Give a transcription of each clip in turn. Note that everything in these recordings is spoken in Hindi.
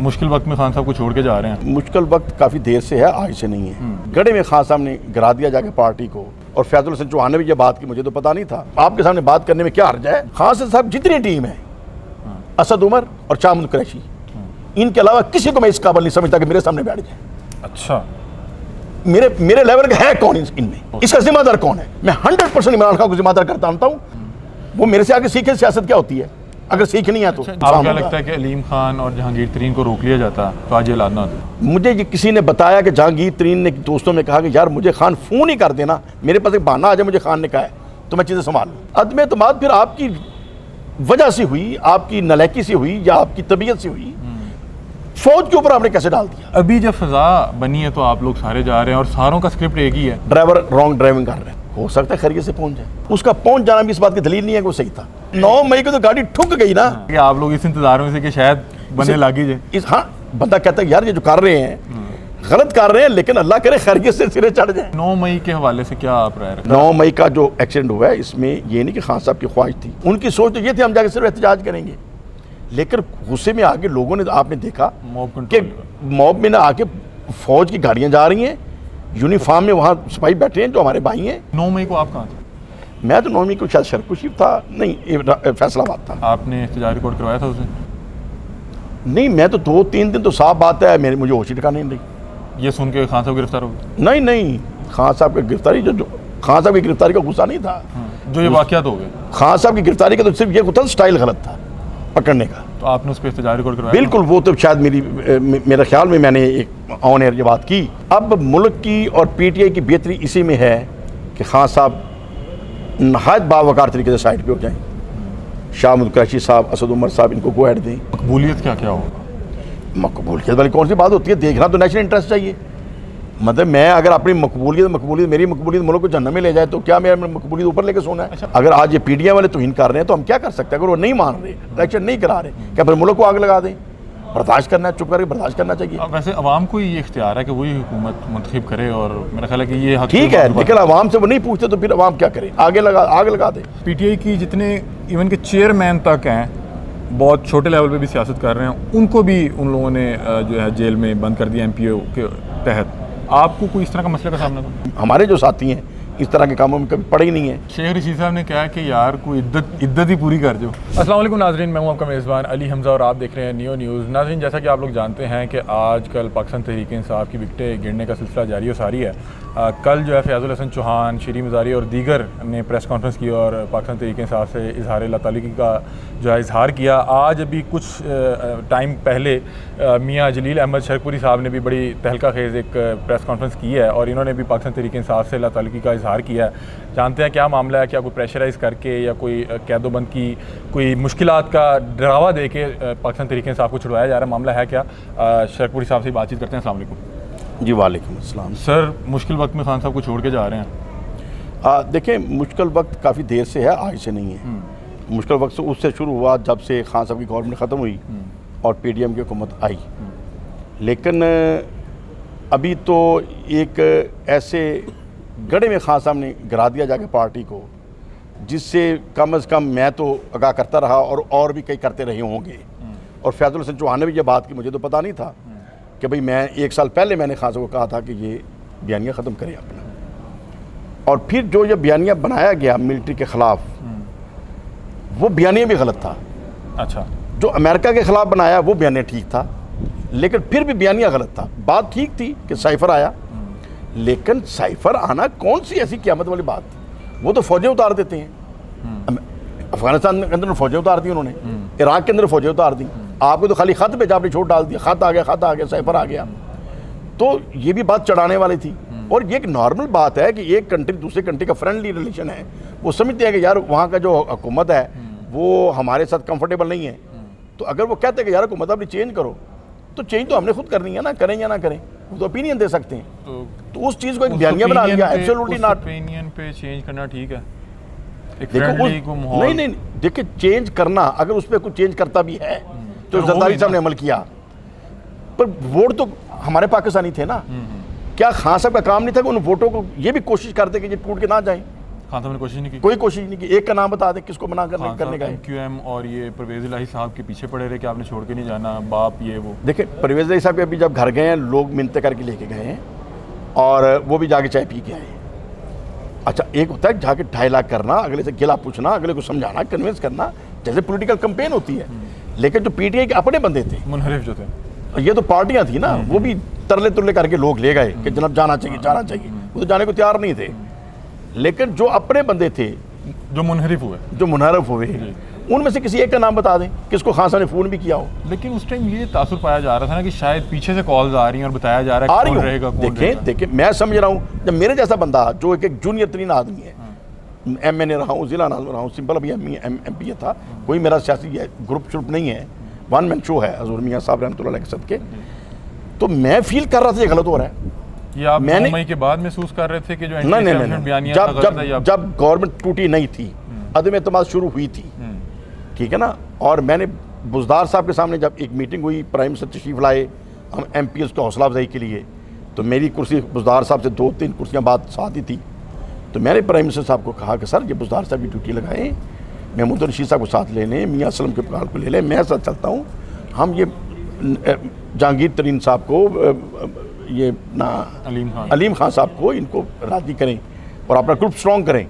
मुश्किल वक्त में खान साहब को छोड़ के जा रहे हैं। मुश्किल वक्त काफ़ी देर से है, आज से नहीं है। गढ़े में खान साहब ने गिरा दिया जाके पार्टी को, और फैजुल हसन चौहान ने भी ये बात की, मुझे तो पता नहीं था। आपके सामने बात करने में क्या हर्ज है? खान साहब जितनी टीम है, असद उमर और चामुंद कुरैशी, इनके अलावा किसी को मैं इस काबिल नहीं समझता कि मेरे सामने बैठ जाए। अच्छा, मेरे लेवल का है कौन इनमें? इसका जिम्मेदार कौन है? मैं 100% इमरान खान को जिम्मेदार करता हूं। वो मेरे से आगे सीखे सियासत क्या होती है, अगर सीखनी है तो। आपको क्या लगता है कि अलीम खान और जहांगीर तरीन को रोक लिया जाता तो आज ये हालात ना होते? मुझे ये किसी ने बताया कि जहांगीर तरीन ने दोस्तों में कहा कि यार मुझे खान फोन ही कर देना, मेरे पास एक बहाना आ जाए, मुझे खान ने कहा है तो मैं चीज़ें संभाल लूँ। अदम एतमाद फिर आपकी वजह से हुई, आपकी नलायकी से हुई या आपकी तबीयत से हुई, फौज के ऊपर आपने कैसे डाल दिया? अभी जब फिजा बनी है तो आप लोग सारे जा रहे हैं और सारों का स्क्रिप्ट एक ही है। ड्राइवर रॉन्ग ड्राइविंग कर रहे हैं, हो सकता है खैरियत से पहुंच जाए। उसका पहुंच जाना भी इस बात की दलील नहीं है कि वो सही था। 9 मई को तो गाड़ी ठुक गई ना। कि आप लोग इस इंतजार में से कि शायद बनने लगी जाए। हाँ, बंदा कहता है यार ये जो कर रहे हैं गलत कर रहे हैं, लेकिन अल्लाह करे खैरियत से सिरे चढ़ जाए। 9 मई के हवाले से क्या आप राय रखते? 9 मई का जो एक्सीडेंट हुआ है, इसमें ये नहीं कि खान साहब की ख्वाहिश थी, उनकी सोच तो ये थी हम जाके सिर्फ एहतजाज करेंगे, लेकिन गुस्से में आके लोगों ने, आपने देखा कि मॉब में ना आके फौज की गाड़ियां जा रही हैं, यूनिफॉर्म में वहाँ सिपाही बैठे हैं जो हमारे भाई हैं। 9 मई को आप कहाँ थे? मैं तो 9 मई को शायद शरकुशी था, नहीं फैसलाबाद था। आपने एहतजाज रिकॉर्ड करवाया था उसे? नहीं, मैं तो 2-3 दिन तो साफ बात है, मुझे होश ठिकाने नहीं रही। ये सुन के खान साहब गिरफ्तार हो गए? नहीं, खान साहब की गिरफ्तारी जो खान साहब की गिरफ्तारी का गुस्सा नहीं था, जो ये वाकयात हो गए। खान साहब की गिरफ्तारी का तो सिर्फ ये था, स्टाइल गलत था पकड़ने का। तो आपने उस पर एहतजाज रिकॉर्ड करवाया? बिल्कुल, वो तो शायद मेरे ख्याल में मैंने एक ऑन एयर ये बात की। अब मुल्क की और पीटीआई की बेहतरी इसी में है कि खान साहब नहायत बावकार तरीके से साइड पे हो जाएं। शामुद कुरैशी साहब, असद उमर साहब, इनको गो हेड दें। मकबूलियत क्या क्या होगा? मकबूलियत वाली कौन सी बात होती है? देखना तो नेशनल इंटरेस्ट चाहिए। मतलब मैं अगर अपनी मकबूलियत मेरी मकबूलियत मुल्क को जन्नत में ले जाए तो क्या मेरा मकबूलियत ऊपर लेके सोना है? अच्छा। अगर आज ये पीटीआई वाले तौहीन कर रहे हैं तो हम क्या कर सकते हैं? अगर वो नहीं मान रहे, इलेक्शन नहीं करा रहे, क्या फिर मुल्क को आग लगा दें? बर्दाश्त करना है, चुप करके बर्दाश्त करना चाहिए। वैसे अवाम को ये इख्तियार है कि वही हुकूमत मुंतखब करे, और मेरा ख्याल है कि ये ठीक है, लेकिन अवाम से वो नहीं पूछते तो फिर अवाम क्या करे? आग लगा दे। पीटीआई की जितने इवन के चेयरमैन तक हैं, बहुत छोटे लेवल पे भी सियासत कर रहे हैं, उनको भी उन लोगों ने जो है जेल में बंद कर दिया एमपीओ के तहत। आपको कोई इस तरह का मसले का सामना था? हमारे जो साथी हैं इस तरह के कामों में कभी पड़े ही नहीं है। शेख रशीद साहब ने कहा कि यार कोई इद्दत ही पूरी कर दो। अस्सलाम वालेकुम नाज़रीन, मैं हूं आपका मेज़बान अली हमज़ा और आप देख रहे हैं नियो न्यूज़। नाज़रीन, जैसा कि आप लोग जानते हैं कि आजकल पाकिस्तान तहरीक इंसाफ की विकटें गिरने का सिलसिला जारी और सारी है। कल जो है फैजुल हसन चौहान, शरीम मज़ारी और दीगर ने प्रेस कॉन्फ्रेंस की और पाकिस्तान तहरीक इंसाफ से इजहार ताल्लुक़ का जो है इजहार किया। आज अभी कुछ टाइम पहले मियाँ जलील अहमद शरकपुरी साहब ने भी बड़ी तहलका खेज़ एक प्रेस कॉन्फ्रेंस की है और इन्होंने भी पाकिस्तान तहरीक इंसाफ से ताल्लुक़ का इजहार किया है। जानते हैं क्या मामला है, क्या कोई प्रेशराइज़ करके या कोई कैदोबंद की कोई मुश्किलात का डरावा दे के पाकिस्तान तहरीक इंसाफ को छुड़वाया जा रहा है? मामला है क्या? शरकपुरी साहब से बातचीत करते हैं। अस्सलाम वालेकुम। जी वालेकुम अस्सलाम। सर, मुश्किल वक्त में खान साहब को छोड़ के जा रहे हैं। देखें, मुश्किल वक्त काफ़ी देर से है, आज से नहीं है। मुश्किल वक्त से उससे शुरू हुआ जब से खान साहब की गवर्नमेंट ख़त्म हुई और पीडीएम की हुकूमत आई। लेकिन अभी तो एक ऐसे गढ़े में खान साहब ने गिरा दिया जाके पार्टी को, जिससे कम अज़ कम मैं तो आगाह करता रहा और भी कई करते रहे होंगे। और फैजुल हसन चौहान ने भी ये बात की, मुझे तो पता नहीं था कि भाई मैं 1 साल पहले मैंने खान साहब को कहा था कि ये बयानिया ख़त्म करें अपना। और फिर जो ये बयानिया बनाया गया मिलिट्री के ख़िलाफ़, वो बयानिया भी गलत था। अच्छा। जो अमेरिका के ख़िलाफ़ बनाया वो बयानिया ठीक था, लेकिन फिर भी बयानिया गलत था। बात ठीक थी कि साइफ़र आया, लेकिन साइफ़र आना कौन सी ऐसी क़यामत वाली बात? वो तो फ़ौजें उतार देते हैं। अफगानिस्तान के अंदर फ़ौजें उतार दी उन्होंने, इराक़ के अंदर फ़ौजें उतार दी। आपको तो खाली ख़त भेजा, आपने छोड़ डाल दिया, ख़त आ गया, साइफ़र आ गया। तो ये भी बात चढ़ाने वाली थी। और ये एक नॉर्मल बात है कि एक कंट्री दूसरे कंट्री का फ्रेंडली रिलेशन है, वो समझते हैं कि यार वहाँ का जो हुकूमत है वो हमारे साथ कंफर्टेबल नहीं है। तो अगर वो कहते हैं कि यार हुकूमत अपनी चेंज करो, तो चेंज तो हमने खुद करनी है ना, करें या ना करें, वो तो ओपिनियन दे सकते हैं। तो उस चीज़ को एक बयानिया बना लिया, एब्सोल्युटली नॉट। ओपिनियन पे चेंज करना ठीक है? नहीं, देखिए, चेंज करना, अगर उस पर कुछ चेंज करता भी है तो जरदारी साहब ने अमल किया, पर वोट तो हमारे पाकिस्तानी थे ना। क्या खान साहब का काम नहीं था कि उन वोटों को ये भी कोशिश करते कि ये टूट के ना जाए? खान साहब ने कोशिश नहीं की? कोई कोशिश नहीं की। एक का नाम बता दें किसको मना करने का है। MQM और ये परवेज़ इलाही साहब के पीछे पड़े रहे कि आपने छोड़ के नहीं जाना, बाप ये वो। देखिए परवेज़ इलाही साहब के अभी जब घर गए हैं, लोग मिन्नतें करके लेके गए हैं और वो भी जाके चाय पी के आए। अच्छा, एक होता है जाके 2.5 लाख करना, अगले से गिला पूछना, अगले को समझाना, कन्विंस करना, जैसे पॉलिटिकल कैंपेन होती है। लेकिन जो PTI के अपने बंदे थे, मुनहरिफ जो थे, ये तो पार्टियां थी ना, वो भी तरले तुरले करके लोग ले गए कि जनाब जाना चाहिए जाना चाहिए, वो तो जाने को तैयार नहीं थे। लेकिन जो अपने बंदे थे, जो मुनहरिफ हुए, उनमें से किसी एक का नाम बता दें किसको खान साहब ने फ़ोन भी किया हो। लेकिन उस टाइम ये तासुर पाया जा रहा था ना कि शायद पीछे से कॉल्स आ रही हैं और बताया जा रहा है कौन रहेगा, कौन रहेगा। देखिए मैं समझ रहा हूँ, जब मेरे जैसा बंदा जो एक जूनियर तरीन आदमी है, MNA रहा हूँ, ज़िला नाज़िम रहा हूँ, सिंपल अभी MP था, कोई मेरा सियासी ग्रुप शुरुप नहीं है, वन मैन शो है हजूर मियाँ साहब रहमतुल्लाह अलैह के सदके। तो मैं फील कर रहा था ये गलत हो रहा है। ये आप 9 मई के बाद महसूस कर रहे थे कि जो नहीं, जब गवर्नमेंट टूटी नहीं थी, अदम एतमाद शुरू हुई थी, ठीक है ना। और मैंने बुज़दार साहब के सामने जब एक मीटिंग हुई, प्राइम मिनिस्टर तशरीफ लाए हम MPs को हौसला अफजाई के लिए, तो मेरी कुर्सी बुज़दार साहब से 2-3 कुर्सियाँ बाद साथ ही थी। तो मैंने प्राइम मिनिस्टर साहब को कहा कि सर ये बुज़दार साहब की ड्यूटी लगाएं, महमूद रशीद साहब को साथ ले लें, मियाँ असलम के पाल को ले लें, मैं साथ चलता हूँ, हम ये जहांगीर तरीन साहब को, ये ना अलीम खान साहब को, इनको राजी करें और अपना ग्रुप स्ट्रॉन्ग करें।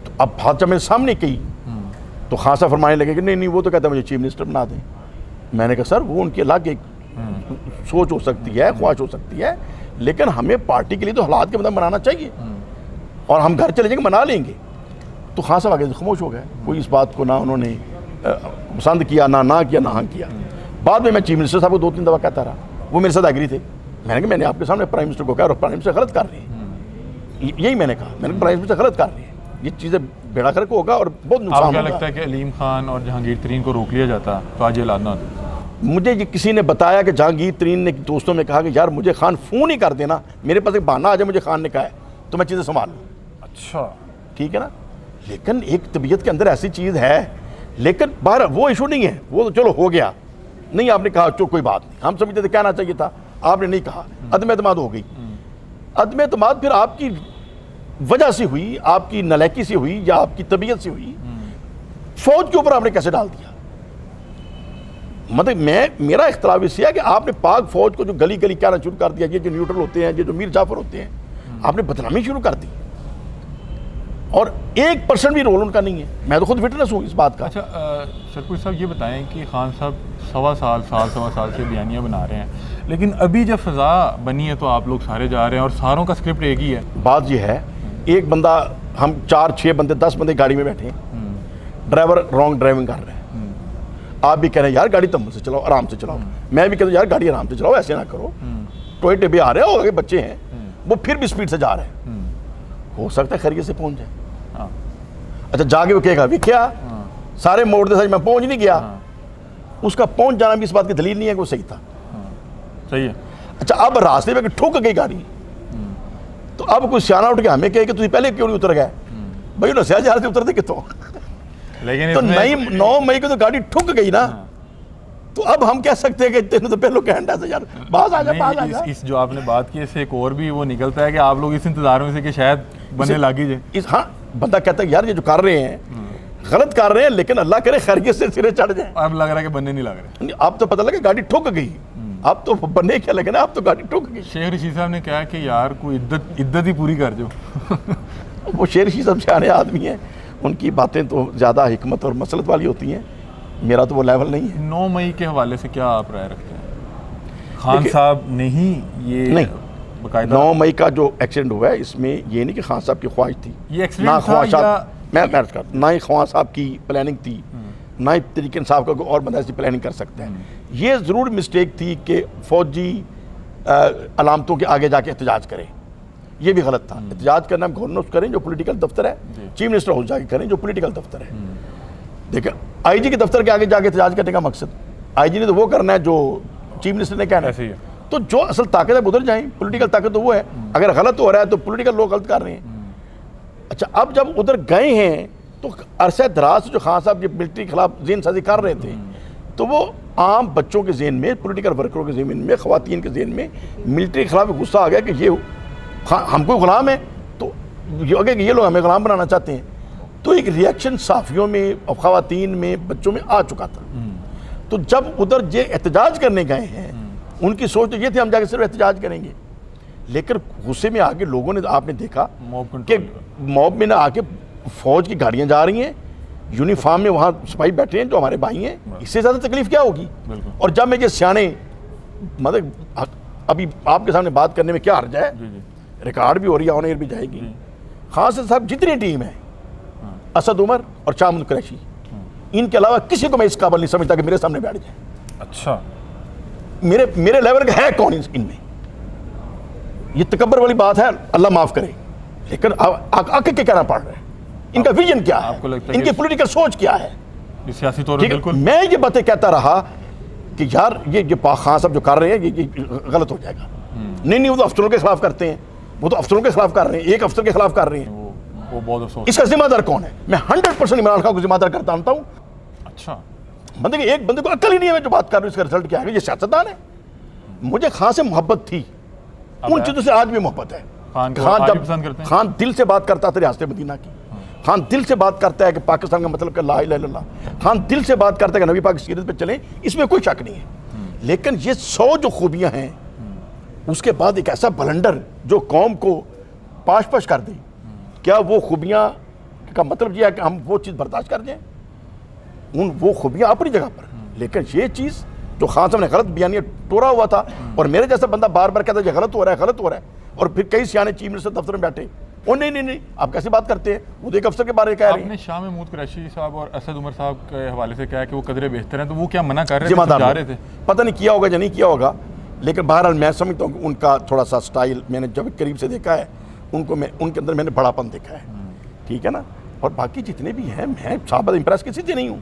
तो अब बात जब मेरे सामने कही तो खान साहब फरमाने लगे कि नहीं वो तो कहता है मुझे चीफ मिनिस्टर बना दें। मैंने कहा सर वो उनकी अलग एक सोच हो सकती है, ख्वाहिश हो सकती है, लेकिन हमें पार्टी के लिए तो हालात के मतलब बनाना चाहिए और हम घर चले जाएंगे मना लेंगे। तो खान साहब आगे खामोश हो गए, कोई इस बात को ना उन्होंने पसंद किया, ना किया, ना हाँ किया। बाद में मैं चीफ मिनिस्टर साहब को 2-3 दफ़ा कहता रहा, वो मेरे साथ एग्री थे। मैंने कहा मैंने आपके सामने प्राइम मिनिस्टर को कहा और प्राइम मिनिस्टर गलत कर रही है, यही मैंने कहा, मैंने प्राइम मिनिस्टर गलत कर रही है, ये चीज़ें बेड़ा करके होगा और बहुत नुकसान होगा। क्या लगता है कि अलीम खान और जहांगीर तरीन को रोक लिया जाता तो आज ये हालात ना होते? मुझे ये किसी ने बताया कि जहांगीर तरीन ने दोस्तों में कहा कि यार मुझे खान फ़ोन ही कर देना, मेरे पास एक बहाना आ जाए, मुझे खान ने कहा है तो मैं चीज़ें संभाल लूँ। अच्छा, ठीक है ना। लेकिन एक तबीयत के अंदर ऐसी चीज़ है, लेकिन बाहर वो इशू नहीं है, वो तो चलो हो गया, नहीं आपने कहा चलो कोई बात नहीं, हम समझते थे कहना चाहिए था, आपने नहीं कहा, अदम एतमाद हो गई। अदम एतमाद फिर आपकी वजह से हुई, आपकी नलायकी से हुई या आपकी तबीयत से हुई, फौज के ऊपर आपने कैसे डाल दिया। मतलब मेरा इख्तलाफ इससे है कि आपने पाक फौज को जो गली गली कहना शुरू कर दिया, ये जो न्यूट्रल होते हैं, ये जो मीर जाफर होते हैं, आपने बदनामी शुरू कर दी और 1% भी रोल उनका नहीं है। मैं तो खुद फिटनेस हूँ इस बात का। अच्छा शरपुर साहब ये बताएं कि खान साहब सवा साल से बयानियाँ बना रहे हैं, लेकिन अभी जब फ़ज़ा बनी है तो आप लोग सारे जा रहे हैं और सारों का स्क्रिप्ट एक ही है। बात ये है, एक बंदा, हम 4-6 बंदे 10 बंदे गाड़ी में बैठे हैं, ड्राइवर रॉन्ग ड्राइविंग कर रहे हैं, आप भी कह रहे हैं यार गाड़ी तम्बल से चलाओ, आराम से चलाओ, मैं भी कहता हूँ यार गाड़ी आराम से चलाओ, ऐसे ना करो, टोए टेबे आ रहे हो, आगे बच्चे हैं, वो फिर भी स्पीड से जा रहे हैं, हो सकता है खैरियत से पहुंच जाए। अच्छा जाके वो कहेगा भी क्या सारे मोड़ दे, मैं पहुंच नहीं गया, उसका पहुंच जाना भी इस बात की दलील नहीं है कि वो सही था। सही है। अच्छा अब रास्ते में ठुक गई गाड़ी, तो अब कोई सियाना उठ के हमें कहे कि तुम पहले क्यों नहीं उतर गए, भाई नशा जा रहे थे, उतरते कितों। लेकिन तो 9 मई को तो गाड़ी ठुक गई ना, तो अब हम कह सकते हैं कि तेने तो पहले कहना था यार बाज आ जा। इस जो आपने बात की इससे एक और भी वो निकलता है कि आप लोग इस इंतजार में से कि शायद बनने लगी जाए। हाँ, बंदा कहता है यार ये जो कर रहे हैं गलत कर रहे हैं, लेकिन अल्लाह करे खैरियत से सिरे चढ़ जाए। अब लग रहा है कि बनने नहीं लग रहे। अब तो पता लगा गाड़ी ठुक गई, अब तो बनने क्या लगे ना, अब तो गाड़ी ठुक गई। शेख रशीद साहब ने कहा कि यार कोई इद्दत ही पूरी कर जो। वो शेख रशीद साहब सियाने आदमी हैं, उनकी बातें तो ज़्यादा हिकमत और मसलत वाली होती हैं, मेरा तो वो लेवल नहीं है। 9 मई के हवाले से क्या आप राय रखते हैं? खान साहब ने ही ये नहीं, बाकायदा 9 मई का जो एक्सीडेंट हुआ है इसमें ये नहीं कि खान साहब की ख्वाहिश थी, ये एक्सीडेंट ना था ख्वाहिश या ना ही खान साहब की प्लानिंग थी, ना ही तरीके साहब का कोई और बंदा ऐसी प्लानिंग कर सकता है। ये ज़रूर मिस्टेक थी कि फौजी अलामतों के आगे जाके एहतजाज करें, ये भी गलत था। एहतजाज करना गवर्नर हाउस करें जो पॉलिटिकल दफ्तर है, चीफ मिनिस्टर हाउस जाके करें जो पॉलिटिकल दफ्तर है। देखिए IG के दफ्तर के आगे जाके एहतजाज करने का मकसद, IG ने तो वो करना है जो चीफ मिनिस्टर ने कहना है, तो जो असल ताकत है उधर जाएं, पॉलिटिकल ताकत तो वो है। अगर गलत हो रहा है तो पॉलिटिकल लोग गलत कर रहे हैं। अच्छा अब जब उधर गए हैं तो अरसा दराज से जो खान साहब ये मिलिट्री के खिलाफ ज़हन साजी कर रहे थे, तो वो आम बच्चों के ज़हन में, पॉलिटिकल वर्करों के ज़हन में, ख़वातीन के ज़हन में मिलिट्री के खिलाफ गुस्सा आ गया कि ये हम कोई गुलाम है। तो अगर ये लोग हमें गुलाम बनाना चाहते हैं, तो एक रिएक्शन साफियों में और ख़वातीन में, बच्चों में आ चुका था। तो जब उधर ये एहतजाज करने गए हैं, उनकी सोच तो ये थी हम जाके सिर्फ एहतजाज करेंगे, लेकिन गुस्से में आके लोगों ने, आपने देखा कि मॉब में ना आके फौज की गाड़ियां जा रही हैं, यूनिफॉर्म में वहाँ सिपाही बैठे हैं जो हमारे भाई हैं, इससे ज़्यादा तकलीफ क्या होगी। और जब मैं ये सियाने, मतलब अभी आपके सामने बात करने में क्या हर्ज है, रिकॉर्ड भी हो रही है, ऑन एयर भी जाएगी। खान साहब जितनी टीम है, असद उमर और शामुल कुरैशी, इनके अलावा किसी को मैं इस काबिल नहीं समझता कि मेरे सामने बैठ जाए। अच्छा, मेरे लेवल का है कौन इनमें? ये तकब्बर वाली बात है, अल्लाह माफ करे, लेकिन आके क्या कहना पड़ रहा है, इनका विजन क्या है, इनकी पॉलिटिकल सोच क्या है, सियासी तौर पर। बिल्कुल, मैं ये बातें कहता रहा कि यार ये खान साहब जो कर रहे हैं ये गलत हो जाएगा। नहीं, वो तो अफसरों के खिलाफ करते हैं, वो तो अफसरों के खिलाफ कर रहे हैं, एक अफसर के खिलाफ कर रहे हैं, वो बहुत अफसोस। इसका जिम्मेदार कौन है? मैं 100% इमरान खान को जिम्मेदार करता हूं। अच्छा, मतलब कि एक बंदे को अक्ल ही नहीं है, मैं जो बात कर रहा हूं इसका रिजल्ट क्या है। ये सियासतदान है। मुझे खान से मोहब्बत थी, उन चीजों से आज भी मोहब्बत है। खान दिल से बात करता था रियासत मदीना की, खान दिल से बात करता है कि पाकिस्तान का मतलब ला इलाहा इल्लल्लाह, खान दिल से बात करता है कि नबी पाक की सीरत पे चलें, इसमें कोई शक नहीं है। लेकिन ये 100 जो खूबियां हैं, उसके बाद एक ऐसा बलंडर जो कौम को पाश कर दे, क्या वो खूबियां का मतलब ये है कि हम वो चीज़ बर्दाश्त कर दें? वो खूबियां अपनी जगह पर, लेकिन ये चीज़ जो खान साहब ने गलत बयानिया टोरा हुआ था, और मेरे जैसा बंदा बार बार कहता है गलत हो रहा है, गलत हो रहा है, और फिर कई सियाने चीफ मिनिस्टर दफ्तर में बैठे, ओ नहीं, आप कैसे बात करते हैं, वो तो एक अफसर के बारे में कह रहे हैं। आपने शाह महमूद कुरैशी साहब और असद उमर साहब के हवाले से कहा कि वो कदरे बेहतर हैं, तो वो क्या मना कर रहे थे? पता नहीं किया होगा या नहीं किया होगा, लेकिन बहरहाल मैं समझता हूँ कि उनका थोड़ा सा स्टाइल, मैंने जब करीब से देखा है उनको, उनके अंदर मैंने बड़ापन देखा है, ठीक है ना। और बाकी जितने भी हैं, मैं साहब इम्प्रेस किसी से नहीं हूँ,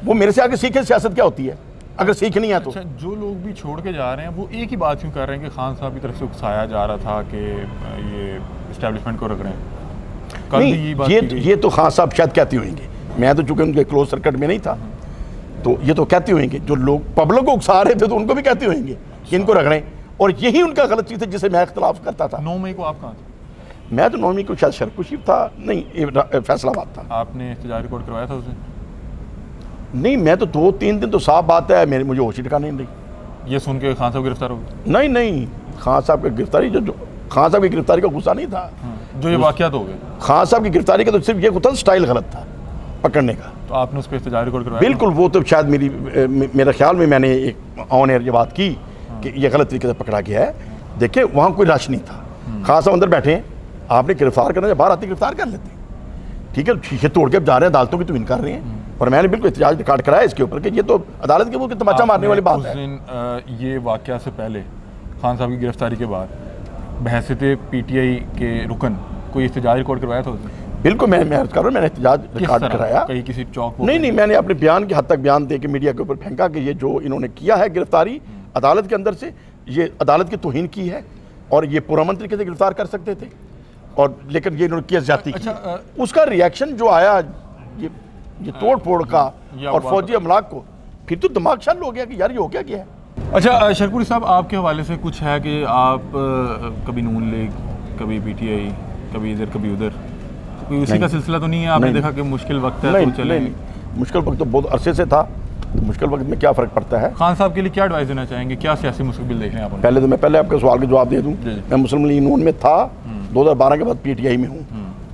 वो मेरे से आगे सीखे सियासत क्या होती है, अगर सीखनी है तो। अच्छा, जो लोग भी छोड़ के जा रहे हैं वो एक ही बात क्यों कर रहे हैं कि खान साहब की तरफ से उकसाया जा रहा था कि ये इस्टेब्लिशमेंट को रख रहे हैं? नहीं, ये तो खान साहब शायद कहते होंगे, मैं तो चूंकि उनके क्लोज सर्किट में नहीं था, तो ये तो कहते होंगे, जो लोग पब्लिक को उकसा रहे थे तो उनको भी कहते होंगे कि इनको रख रहे हैं, और यही उनका गलत चीज़ है जिसे मैं इख्तलाफ करता था। 9 मई को आप कहाँ थे? मैं तो 9 मई को शायद शरकुशी था, नहीं फैसलाबाद था। आपने एहतजाज रिकॉर्ड करवाया था उस दिन? नहीं, मैं तो 2-3 दिन तो साफ बात है, मुझे होश ही ठिकाने नहीं रही। ये सुन के खान साहब गिरफ्तार हो गए? नहीं, खान साहब की गिरफ्तारी, जो खान साहब की गिरफ्तारी का गुस्सा नहीं था, जो ये वाक़यात हो गए, खान साहब की गिरफ्तारी का तो सिर्फ ये होता, स्टाइल गलत था पकड़ने का। तो आपने उस पर एहतजाज रिकॉर्ड करवाया? बिल्कुल, वो तो शायद मेरे ख्याल में मैंने एक ऑन एयर ये बात की कि ये गलत तरीके से पकड़ा गया है। देखिए, वहाँ कोई रश नहीं था, खान साहब अंदर बैठे हैं, आपने गिरफ्तार करना है, बाहर आते गिरफ्तार कर लेते, ठीक है। शीशे तोड़ के जा रहे हैं, अदालतों की तो इनकार रहे हैं, और मैंने बिल्कुल एहतजाज रिकॉर्ड कराया इसके ऊपर कि ये तो अदालत के मुल्क तमाचा मारने वाली बात है। उस दिन ये वाक़या से पहले, खान साहब की गिरफ्तारी के बाद, बहसते PTI के रुकन कोई एहतजाज रिकॉर्ड करवाया था? बिल्कुल, मैं अर्ज कर रहा हूँ, मैंने एहतजाज रिकॉर्ड कराया। कहीं किसी चौक? नहीं, मैंने अपने बयान की हद तक बयान दे के मीडिया के ऊपर फेंका कि ये जो इन्होंने किया है गिरफ्तारी अदालत के अंदर से, ये अदालत की तौहीन की है, और ये पुरअमन तरीके से गिरफ्तार कर सकते थे, और लेकिन ये इन्होंने किया ज्यादती की। उसका रिएक्शन जो आया, ये तोड़ फोड़ का और फौजी अमलाक को, फिर तो दिमाग शल हो गया कि यार ये हो क्या गया है। अच्छा, शरपुरी साहब, आपके हवाले से कुछ है कि आप कभी नून लीग, कभी PTI, कभी इधर कभी उधर, कोई उसी का सिलसिला तो नहीं है? आपने देखा कि मुश्किल वक्त है तो चले? नहीं, मुश्किल वक्त तो बहुत अरसे से था, तो मुश्किल वक्त में क्या फ़र्क पड़ता है। खान साहब के लिए क्या एडवाइस देना चाहेंगे, क्या सियासी मुस्तकबिल देख रहे हैं आप? पहले आपके सवाल का जवाब दे दूँ, मैं मुस्लिम लीग नून में था, 2012 के बाद PTI में हूँ,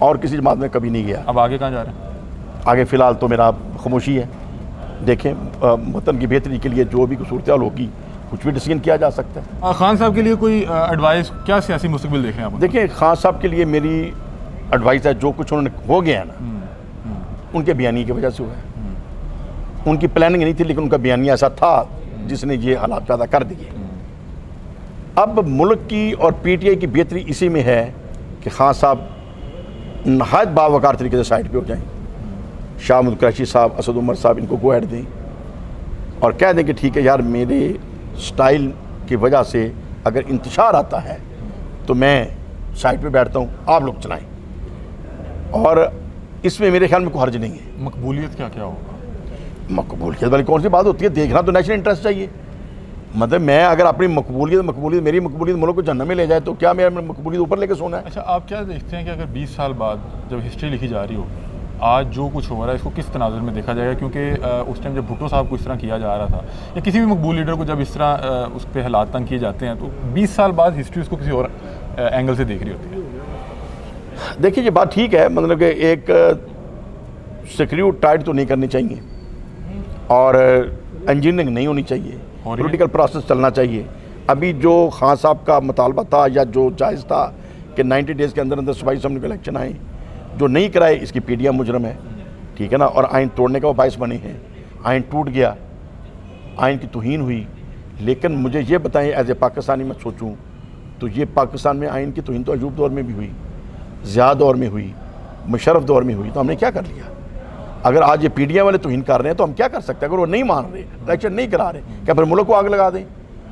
और किसी जमात में कभी नहीं गया। अब आगे कहाँ जा रहे हैं? आगे फ़िलहाल तो मेरा खामोशी है। देखें, वतन की बेहतरी के लिए जो भी सूरत हाल होगी, कुछ भी डिसीजन किया जा सकता है। खान साहब के लिए कोई एडवाइस, क्या सियासी मुस्तकबिल देख रहे हैं आप? देखिए, खान साहब के लिए मेरी एडवाइस है, जो कुछ उन्होंने हो गया है ना, उनके बयानी की वजह से हुआ है। उनकी प्लानिंग नहीं थी, लेकिन उनका बयानिया ऐसा था जिसने ये हालात पैदा कर दिए। अब मुल्क की और PTI की बेहतरी इसी में है कि खान साहब नहायत बावकार तरीके से साइड पे हो जाएं, शामुल कुरैशी साहब, असद उमर साहब, इनको गो हेड दें और कह दें कि ठीक है यार, मेरे स्टाइल की वजह से अगर इंतशार आता है तो मैं साइड पे बैठता हूँ, आप लोग चलाएं, और इसमें मेरे ख्याल में कोई हर्ज नहीं है। मकबूलियत क्या क्या होगा? मकबूलियत वाली कौन सी बात होती है? देखना तो नेशनल इंटरेस्ट चाहिए। मतलब मैं अगर अपनी मकबूलियत मेरी मकबूलियत मुल्क को जन्नत में ले जाए तो क्या मेरा मकबूलियत ऊपर लेके सोना है? अच्छा, आप क्या देखते हैं कि अगर 20 साल बाद जब हिस्ट्री लिखी जा रही होगी, आज जो कुछ हो रहा है इसको किस तनाजुर में देखा जाएगा? क्योंकि उस टाइम जब भुट्टो साहब को इस तरह किया जा रहा था या किसी भी मकबूल लीडर को जब इस तरह उस पर हालात तंग किए जाते हैं, तो 20 साल बाद हिस्ट्री उसको किसी और एंगल से देख रही होती है। देखिए ये बात ठीक है, मतलब कि एक सिक्योर टाइट तो नहीं करनी चाहिए और इंजीनियरिंग नहीं होनी चाहिए, पॉलिटिकल प्रोसेस चलना चाहिए। अभी जो खान साहब का मुतालबा था या जो जायज़ था कि 90 डेज़ के अंदर अंदर सूबाई असम्बली के इलेक्शन आए, जो नहीं कराए इसकी पीडीएम मुजरम है, ठीक है ना, और आइन तोड़ने का वो बायस बने हैं। आइन टूट गया, आइन की तौहीन हुई। लेकिन मुझे ये बताएं एज ए पाकिस्तानी मैं सोचूं तो ये पाकिस्तान में आइन की तौहीन तो अयूब दौर में भी हुई, ज़िया दौर में हुई, मुशर्रफ दौर में हुई, तो हमने क्या कर लिया? अगर आज ये पीडीएम वाले तौहीन कर रहे हैं तो हम क्या कर सकते हैं? अगर वो नहीं मान रहे, इलेक्शन नहीं करा रहे, क्या फिर मुल्क को आग लगा दें?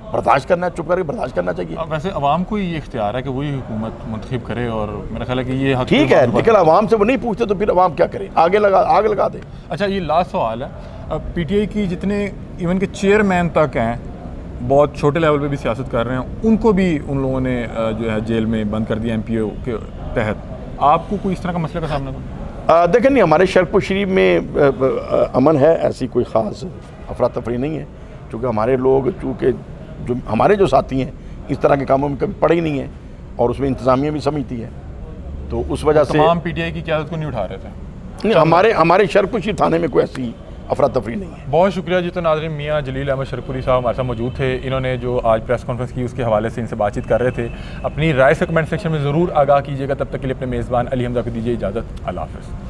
बर्दाश्त करना है, चुप करके बर्दाश्त करना चाहिए। वैसे अवाम को ये इख्तियार है कि वही हुकूमत मुंतखब करे, और मेरा ख्याल है कि ये हक ठीक है, लेकिन अवाम से वो नहीं पूछते तो फिर अवाम क्या करे? आग लगा दे। अच्छा, ये लास्ट सवाल है, अब पीटीआई की जितने इवन के चेयरमैन तक हैं, बहुत छोटे लेवल पे भी सियासत कर रहे हैं, उनको भी उन लोगों ने जो है जेल में बंद कर दिया एमपीओ के तहत। आपको कोई इस तरह का मसले का सामना? देखें, नहीं, हमारे शरकपुर शरीफ में अमन है, ऐसी कोई ख़ास अफरा तफरी नहीं है, क्योंकि हमारे लोग चूँकि जो हमारे जो साथी हैं इस तरह के कामों में कभी पड़े ही नहीं है और उसमें इंतज़ामिया भी समझती है, तो उस वजह से तमाम पीटीआई की क़यादत को नहीं उठा रहे थे। नहीं, हमारे शरकपुर शरीफ थाने में कोई ऐसी अफरा तफरी नहीं है। बहुत शुक्रिया जी। तो नाज़रीन, मियाँ जलील अहमद शरकपुरी साहब हमारे साथ मौजूद थे। इन्होंने जो आज प्रेस कॉन्फ्रेंस की उसके हवाले से इनसे बातचीत कर रहे थे। अपनी राय से कमेंट सेक्शन में ज़रूर आगाह कीजिएगा। तब तक के लिए अपने मेज़बान अली हमज़ा को दीजिए इजाज़त। अल्लाह हाफ़िज़।